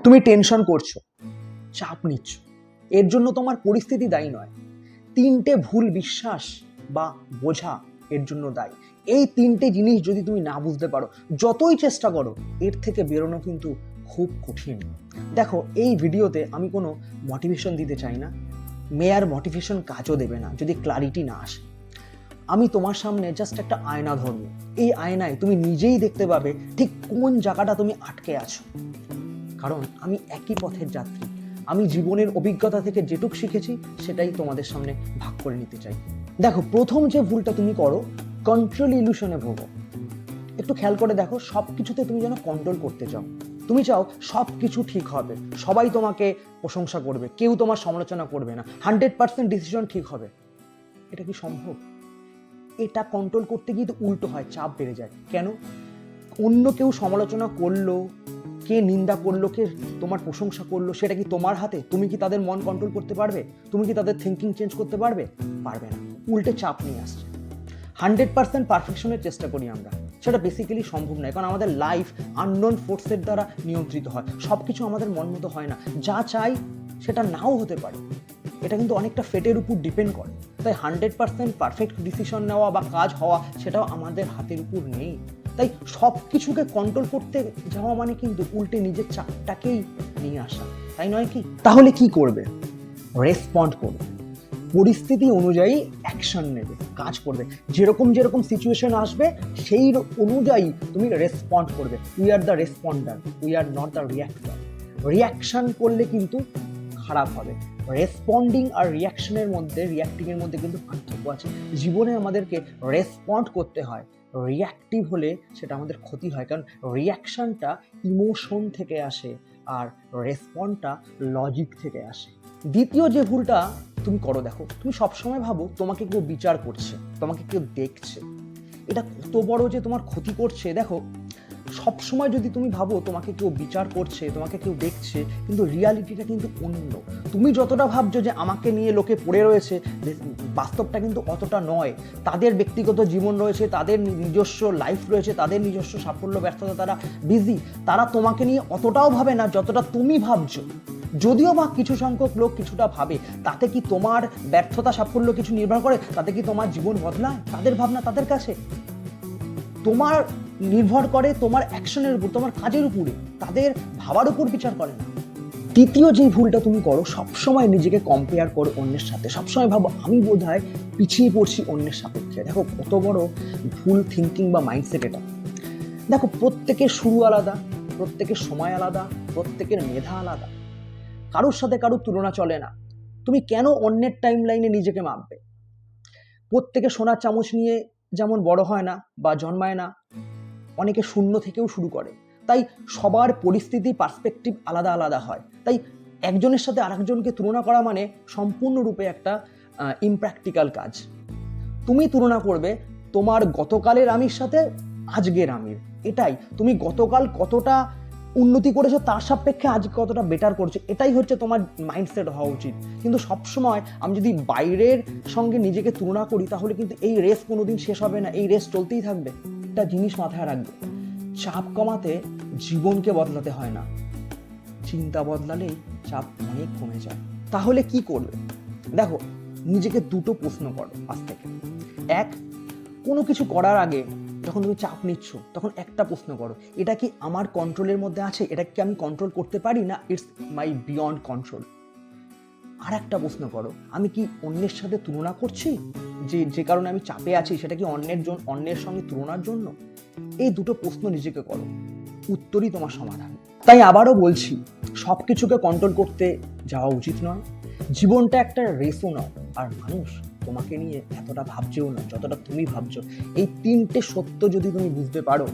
তুমি টেনশন করছো, চাপ নিচ্ছ, এর জন্য তোমার পরিস্থিতি দায়ী নয়। 3টে ভুল বিশ্বাস বা বোঝা এর জন্য দায়ী। এই 3টে জিনিস যদি তুমি না বুঝতে পারো, যতই চেষ্টা করো, এর থেকে বেরোনো কিন্তু খুব কঠিন। দেখো, এই ভিডিওতে আমি কোনো মোটিভেশন দিতে চাই না, মেয়ার মোটিভেশন কাজও দেবে না যদি ক্লারিটি না আসে। আমি তোমার সামনে জাস্ট একটা আয়না ধরব। এই আয়নায় তুমি নিজেই দেখতে পাবে ঠিক কোন জায়গাটা তুমি আটকে আছো। কারণ আমি একই পথের যাত্রী, আমি জীবনের অভিজ্ঞতা থেকে যেটুক শিখেছি সেটাই তোমাদের সামনে ভাগ করে নিতে চাই। দেখো, প্রথম যে ভুলটা তুমি করো, কন্ট্রোল ইলুশনে ভোগো। একটু খেয়াল করে দেখো, সব কিছুতে তুমি যেন কন্ট্রোল করতে চাও। তুমি চাও সব কিছু ঠিক হবে, সবাই তোমাকে প্রশংসা করবে, কেউ তোমার সমালোচনা করবে না, 100% ডিসিশন ঠিক হবে। এটা কি সম্ভব? এটা কন্ট্রোল করতে গিয়ে তো উল্টো হয়, চাপ বেড়ে যায়। কেন? অন্য কেউ সমালোচনা করলো, কে নিন্দা করলো, কে তোমার প্রশংসা করলো, সেটা কি তোমার হাতে? তুমি কি তাদের মন কন্ট্রোল করতে পারবে? তুমি কি তাদের থিঙ্কিং চেঞ্জ করতে পারবে? পারবে না। উল্টে চাপ নিয়ে আসছে। 100% পারফেকশনের চেষ্টা করি আমরা, সেটা বেসিক্যালি সম্ভব নয়। কারণ আমাদের লাইফ আননোন ফোর্সের দ্বারা নিয়ন্ত্রিত হয়, সব কিছু আমাদের মন মতো হয় না। যা চাই সেটা নাও হতে পারে। এটা কিন্তু অনেকটা ফেটের উপর ডিপেন্ড করে। তাই 100% পারফেক্ট ডিসিশন নেওয়া বা কাজ হওয়া সেটাও আমাদের হাতের উপর নেই। তাই সব কিছুকে কন্ট্রোল করতে যাওয়া মানে কিন্তু উল্টে নিজের চাপটাকেই নিয়ে আসা, তাই নয় কি? তাহলে কি করবে? রেসপন্ড করবে, পরিস্থিতি অনুযায়ী অ্যাকশন নেবে, কাজ করবে। যেরকম যেরকম সিচুয়েশন আসবে সেই অনুযায়ী তুমি রেসপন্ড করবে। We are the responder, we are not the reactor. Reaction করলে কিন্তু খারাপ হবে। রেসপন্ডিং আর রিয়াকশনের মধ্যে, রিয়াক্টিংয়ের মধ্যে কিন্তু পার্থক্য আছে। জীবনে আমাদেরকে রেসপন্ড করতে হয়, রিয়াক্টিভ হলে সেটা আমাদের ক্ষতি হয়। কারণ রিয়াকশনটা ইমোশন থেকে আসে আর রেসপন্ডটা লজিক থেকে আসে। দ্বিতীয় যে ভুলটা তুমি করো, দেখো, তুমি সবসময় ভাবো তোমাকে কেউ বিচার করছে, তোমাকে কেউ দেখছে। এটা কত বড় যে তোমার ক্ষতি করছে। দেখো, সবসময় যদি তুমি ভাবো তোমাকে কেউ বিচার করছে, তোমাকে কেউ দেখছে, কিন্তু রিয়ালিটিটা কিন্তু অন্য। তুমি যতটা ভাবছো যে আমাকে নিয়ে লোকে পড়ে রয়েছে, বাস্তবটা কিন্তু অতটা নয়। তাদের ব্যক্তিগত জীবন রয়েছে, তাদের নিজস্ব লাইফ রয়েছে, তাদের নিজস্ব সাফল্য ব্যর্থতা, তারা বিজি। তারা তোমাকে নিয়ে অতটাও ভাবে না যতটা তুমি ভাবছো। যদিও বা কিছু সংখ্যক লোক কিছুটা ভাবে, তাতে কি তোমার ব্যর্থতা সাফল্য কিছু নির্ভর করে? তাতে কি তোমার জীবন বদলায়? তাদের ভাবনা তাদের কাছে। তোমার নির্ভর করে তোমার অ্যাকশনের উপর, তোমার কাজের উপরে, তাদের ভাবার উপর বিচার করে না। তৃতীয় যে ভুলটা তুমি করো, সবসময় নিজেকে কম্পেয়ার করো অন্যের সাথে। সবসময় ভাবো আমি বোধহয় পিছিয়ে পড়ছি অন্যের সাপেক্ষে। দেখো, কত বড় ভুল থিঙ্কিং বা মাইন্ডসেট এটা। দেখো, প্রত্যেকের শুরু আলাদা, প্রত্যেকের সময় আলাদা, প্রত্যেকের মেধা আলাদা। কারোর সাথে কারোর তুলনা চলে না। তুমি কেন অন্যের টাইম লাইনে নিজেকে মাপবে? প্রত্যেকে সোনার চামচ নিয়ে যেমন বড় হয় না বা জন্মায় না, অনেকে শূন্য থেকেও শুরু করে। তাই সবার পরিস্থিতি, পার্সপেক্টিভ আলাদা আলাদা হয়। তাই একজনের সাথে আরেকজনকে তুলনা করা মানে সম্পূর্ণরূপে একটা ইমপ্র্যাকটিক্যাল কাজ। তুমি তুলনা করবে তোমার গতকালের আমির সাথে আজকের আমির। এটাই, তুমি গতকাল কতটা উন্নতি করেছো তার সাপেক্ষে আজকে কতটা বেটার করছো, এটাই হচ্ছে তোমার মাইন্ডসেট হওয়া উচিত। কিন্তু সবসময় আমি যদি বাইরের সঙ্গে নিজেকে তুলনা করি, তাহলে কিন্তু এই রেস কোনোদিন শেষ হবে না, এই রেস চলতেই থাকবে। একটা জিনিস মাথায় রাখবে, চাপ কমাতে জীবনকে বদলাতে হয় না, চিন্তা বদলালেই চাপ অনেক কমে যায়। তাহলে কি করবে? দেখো, নিজেকে দুটো প্রশ্ন করো আজ থেকে। এক, কোনো কিছু করার আগে যখন তুমি চাপ নিচ্ছ, তখন একটা প্রশ্ন করো, এটা কি আমার কন্ট্রোলের মধ্যে আছে? এটা কি আমি কন্ট্রোল করতে পারি, না ইটস মাই বিয়ন্ড কন্ট্রোল? আর একটা প্রশ্ন করো, আমি কি অন্যের সাথে তুলনা করছি? যে কারণে আমি চাপে আছি, সেটা কি অন্যের সঙ্গে তুলনার জন্য? এই দুটো প্রশ্ন নিজেকে করো, উত্তরই তোমার সমাধান। তাই আবারও বলছি, সব কিছুকে কন্ট্রোল করতে যাওয়া উচিত নয়। জীবনটা একটা রেসও নয়, আর মানুষ তোমাকে নিয়ে এতটা ভাবছেও না যতটা তুমি ভাবছো। এই 3টে সত্য যদি তুমি বুঝতে পারো,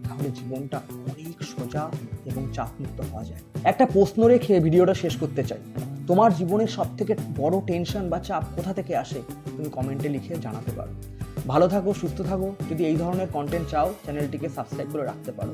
তাহলে জীবনটা অনেক সোজা এবং চাপমুক্ত হওয়া যায়। একটা প্রশ্ন রেখে ভিডিওটা শেষ করতে চাই, তোমার জীবনের সবথেকে বড় টেনশন বা চাপ কোথা থেকে আসে? তুমি কমেন্টে লিখে জানাতে পারো। ভালো থাকো, সুস্থ থাকো। যদি এই ধরনের কন্টেন্ট চাও, চ্যানেলটিকে সাবস্ক্রাইব করে রাখতে পারো।